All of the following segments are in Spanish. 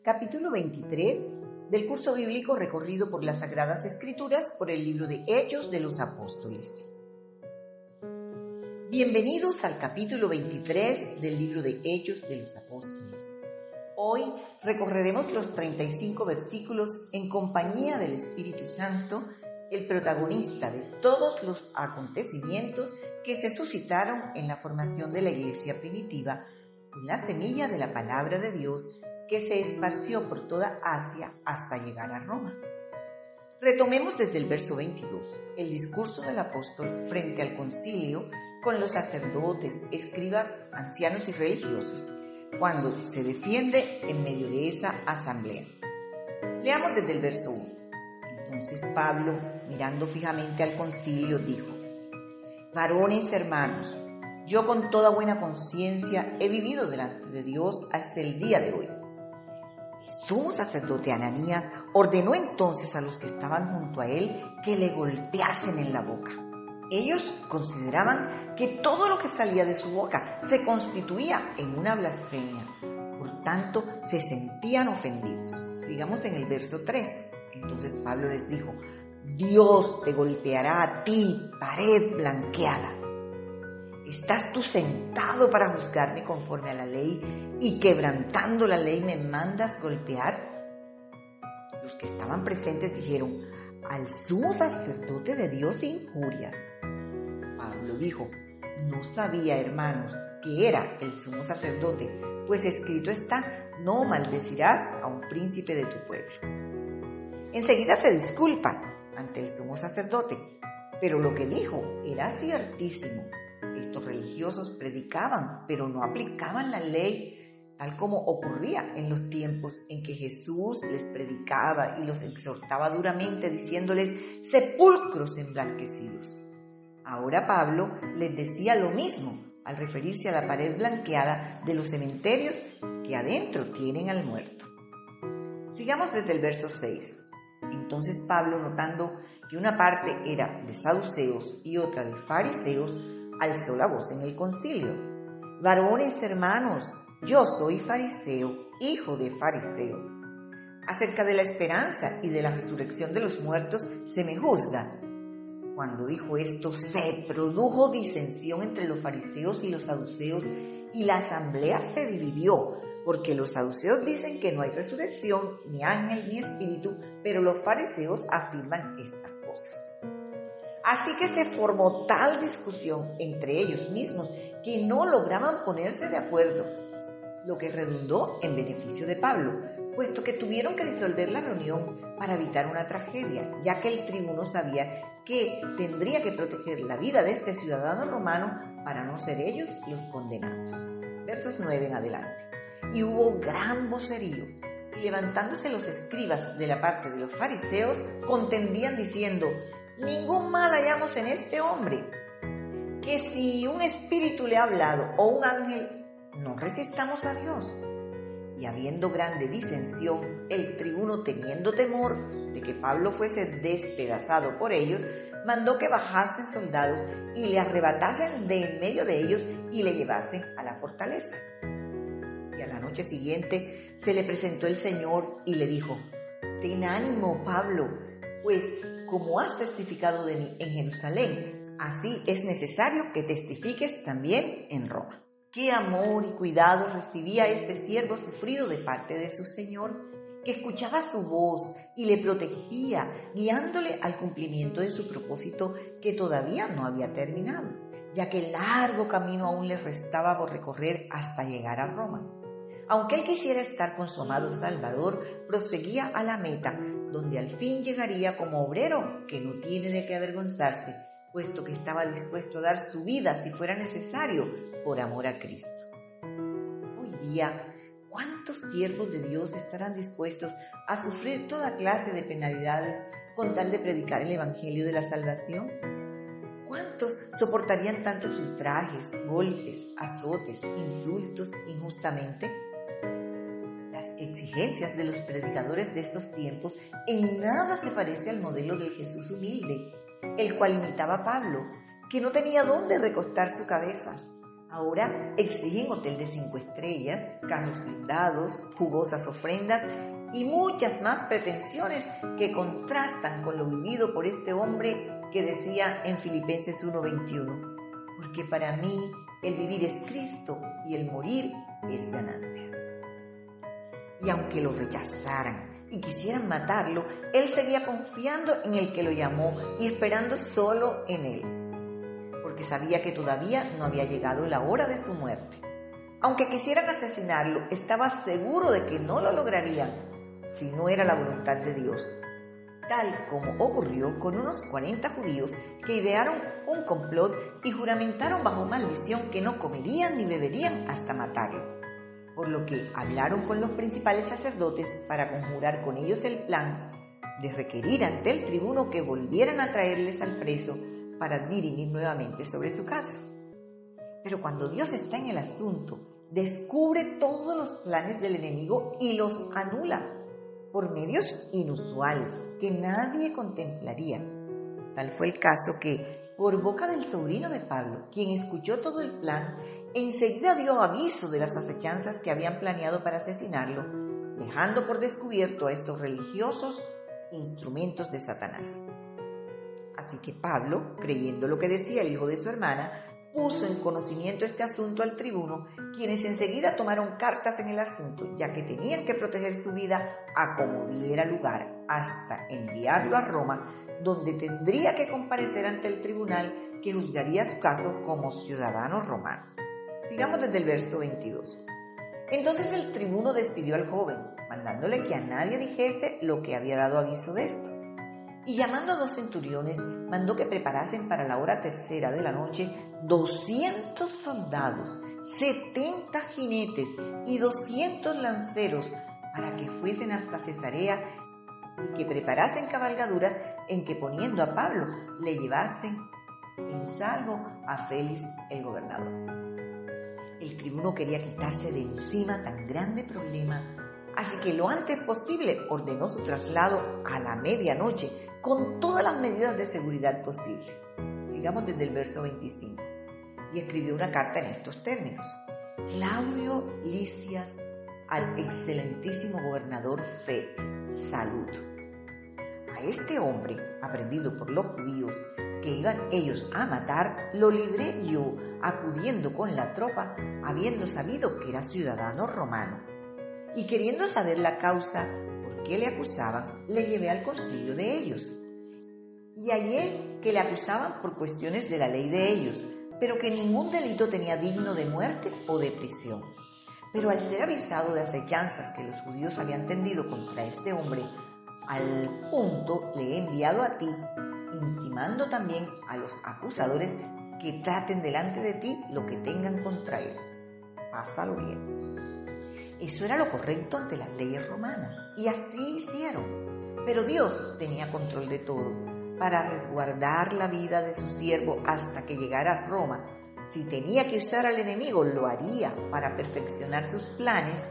capítulo 23 del curso bíblico recorrido por las Sagradas Escrituras por el libro de Hechos de los Apóstoles. Bienvenidos al capítulo 23 del libro de Hechos de los Apóstoles. Hoy recorreremos los 35 versículos en compañía del Espíritu Santo, el protagonista de todos los acontecimientos que se suscitaron en la formación de la iglesia primitiva, la semilla de la palabra de Dios que se esparció por toda Asia hasta llegar a Roma. Retomemos desde el verso 22, el discurso del apóstol frente al concilio con los sacerdotes, escribas, ancianos y religiosos, cuando se defiende en medio de esa asamblea. Leamos desde el verso 1. Entonces Pablo, mirando fijamente al concilio, dijo: Varones hermanos, yo con toda buena conciencia he vivido delante de Dios hasta el día de hoy. El sumo sacerdote Ananías ordenó entonces a los que estaban junto a él que le golpeasen en la boca. Ellos consideraban que todo lo que salía de su boca se constituía en una blasfemia. Por tanto, se sentían ofendidos. Sigamos en el verso 3. Entonces Pablo les dijo: Dios te golpeará a ti, pared blanqueada. ¿Estás tú sentado para juzgarme conforme a la ley y quebrantando la ley me mandas golpear? Los que estaban presentes dijeron: al sumo sacerdote de Dios injurias. Pablo dijo: no sabía, hermanos, que era el sumo sacerdote, pues escrito está: no maldecirás a un príncipe de tu pueblo. Enseguida se disculpa ante el sumo sacerdote, pero lo que dijo era ciertísimo. Estos religiosos predicaban, pero no aplicaban la ley, tal como ocurría en los tiempos en que Jesús les predicaba y los exhortaba duramente, diciéndoles: sepulcros emblanquecidos. Ahora Pablo les decía lo mismo al referirse a la pared blanqueada de los cementerios que adentro tienen al muerto. Sigamos desde el verso 6. Entonces Pablo, notando que una parte era de saduceos y otra de fariseos, alzó la voz en el concilio: varones hermanos, yo soy fariseo, hijo de fariseo. Acerca de la esperanza y de la resurrección de los muertos se me juzga. Cuando dijo esto, se produjo disensión entre los fariseos y los saduceos, y la asamblea se dividió, porque los saduceos dicen que no hay resurrección, ni ángel, ni espíritu, pero los fariseos afirman estas cosas. Así que se formó tal discusión entre ellos mismos que no lograban ponerse de acuerdo, lo que redundó en beneficio de Pablo, puesto que tuvieron que disolver la reunión para evitar una tragedia, ya que el tribuno sabía que tendría que proteger la vida de este ciudadano romano para no ser ellos los condenados. Versos 9 en adelante. Y hubo gran vocerío, y levantándose los escribas de la parte de los fariseos, contendían diciendo: ningún mal hallamos en este hombre, que si un espíritu le ha hablado o un ángel, no resistamos a Dios. Y habiendo grande disensión, el tribuno, teniendo temor de que Pablo fuese despedazado por ellos, mandó que bajasen soldados y le arrebatasen de en medio de ellos y le llevasen a la fortaleza. Y a la noche siguiente se le presentó el Señor y le dijo: ten ánimo, Pablo, pues como has testificado de mí en Jerusalén, así es necesario que testifiques también en Roma. Qué amor y cuidado recibía este siervo sufrido de parte de su Señor, que escuchaba su voz y le protegía, guiándole al cumplimiento de su propósito que todavía no había terminado, ya que largo camino aún le restaba por recorrer hasta llegar a Roma. Aunque él quisiera estar con su amado Salvador, proseguía a la meta, donde al fin llegaría como obrero que no tiene de qué avergonzarse, puesto que estaba dispuesto a dar su vida si fuera necesario por amor a Cristo. Hoy día, ¿cuántos siervos de Dios estarán dispuestos a sufrir toda clase de penalidades con tal de predicar el Evangelio de la salvación? ¿Cuántos soportarían tantos ultrajes, golpes, azotes, insultos injustamente? Las exigencias de los predicadores de estos tiempos en nada se parece al modelo del Jesús humilde, el cual imitaba a Pablo, que no tenía dónde recostar su cabeza. Ahora exigen hotel de 5 estrellas, carros blindados, jugosas ofrendas y muchas más pretensiones que contrastan con lo vivido por este hombre que decía en Filipenses 1:21, porque para mí el vivir es Cristo y el morir es ganancia. Y aunque lo rechazaran y quisieran matarlo, él seguía confiando en el que lo llamó y esperando solo en él, porque sabía que todavía no había llegado la hora de su muerte. Aunque quisieran asesinarlo, estaba seguro de que no lo lograrían si no era la voluntad de Dios, tal como ocurrió con unos 40 judíos que idearon un complot y juramentaron bajo maldición que no comerían ni beberían hasta matarlo. Por lo que hablaron con los principales sacerdotes para conjurar con ellos el plan de requerir ante el tribuno que volvieran a traerles al preso para dirimir nuevamente sobre su caso. Pero cuando Dios está en el asunto, descubre todos los planes del enemigo y los anula por medios inusuales que nadie contemplaría. Tal fue el caso que, por boca del sobrino de Pablo, quien escuchó todo el plan, enseguida dio aviso de las acechanzas que habían planeado para asesinarlo, dejando por descubierto a estos religiosos instrumentos de Satanás. Así que Pablo, creyendo lo que decía el hijo de su hermana, puso en conocimiento este asunto al tribuno, quienes enseguida tomaron cartas en el asunto, ya que tenían que proteger su vida a como diera lugar, hasta enviarlo a Roma, donde tendría que comparecer ante el tribunal que juzgaría su caso como ciudadano romano. Sigamos desde el verso 22. Entonces el tribuno despidió al joven, mandándole que a nadie dijese lo que había dado aviso de esto. Y llamando a 2 centuriones, mandó que preparasen para la hora 3:00 de la noche 200 soldados, 70 jinetes y 200 lanceros para que fuesen hasta Cesarea y que preparasen cabalgaduras en que poniendo a Pablo le llevasen en salvo a Félix el gobernador. El tribuno quería quitarse de encima tan grande problema, así que lo antes posible ordenó su traslado a la medianoche con todas las medidas de seguridad posibles. Sigamos desde el verso 25. Y escribió una carta en estos términos: Claudio Lisias al excelentísimo gobernador Félix, salud. A este hombre, aprendido por los judíos que iban ellos a matar, lo libré yo, acudiendo con la tropa, habiendo sabido que era ciudadano romano. Y queriendo saber la causa por qué le acusaban, le llevé al concilio de ellos. Y hallé que le acusaban por cuestiones de la ley de ellos, pero que ningún delito tenía digno de muerte o de prisión. Pero al ser avisado de acechanzas que los judíos habían tendido contra este hombre, al punto le he enviado a ti, intimando también a los acusadores que traten delante de ti lo que tengan contra él. Pásalo bien. Eso era lo correcto ante las leyes romanas, y así hicieron. Pero Dios tenía control de todo, para resguardar la vida de su siervo hasta que llegara a Roma. Si tenía que usar al enemigo, lo haría para perfeccionar sus planes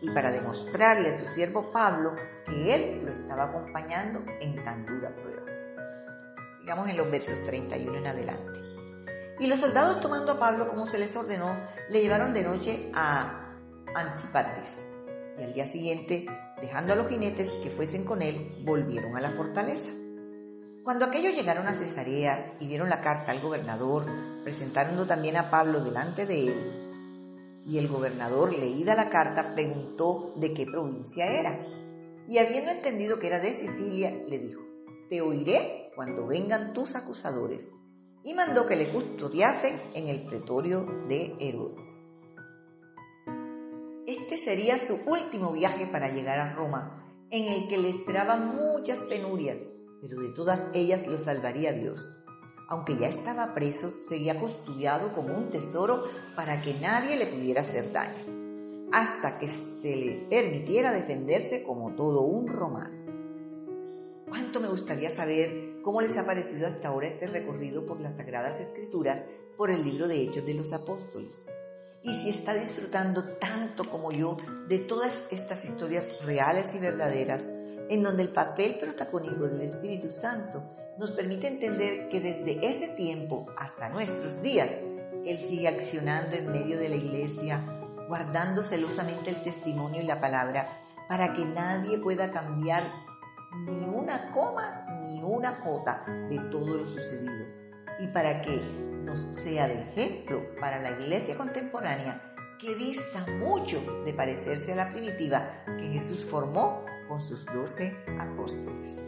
y para demostrarle a su siervo Pablo que él lo estaba acompañando en tan dura prueba. Sigamos en los versos 31 en adelante. Y los soldados, tomando a Pablo como se les ordenó, le llevaron de noche a Antípatris, y al día siguiente, dejando a los jinetes que fuesen con él, volvieron a la fortaleza. Cuando aquellos llegaron a Cesarea y dieron la carta al gobernador, presentando también a Pablo delante de él, y el gobernador, leída la carta, preguntó de qué provincia era, y habiendo entendido que era de Sicilia, le dijo: te oiré cuando vengan tus acusadores, y mandó que le custodiasen en el pretorio de Herodes. Este sería su último viaje para llegar a Roma, en el que le esperaban muchas penurias, pero de todas ellas lo salvaría Dios. Aunque ya estaba preso, seguía custodiado como un tesoro para que nadie le pudiera hacer daño, hasta que se le permitiera defenderse como todo un romano. ¿Cuánto me gustaría saber cómo les ha parecido hasta ahora este recorrido por las Sagradas Escrituras, por el libro de Hechos de los Apóstoles? Y si está disfrutando tanto como yo de todas estas historias reales y verdaderas, en donde el papel protagónico del Espíritu Santo nos permite entender que desde ese tiempo hasta nuestros días, Él sigue accionando en medio de la iglesia, guardando celosamente el testimonio y la palabra para que nadie pueda cambiar ni una coma ni una jota de todo lo sucedido, y para que nos sea de ejemplo para la iglesia contemporánea que dista mucho de parecerse a la primitiva que Jesús formó con sus 12 apóstoles.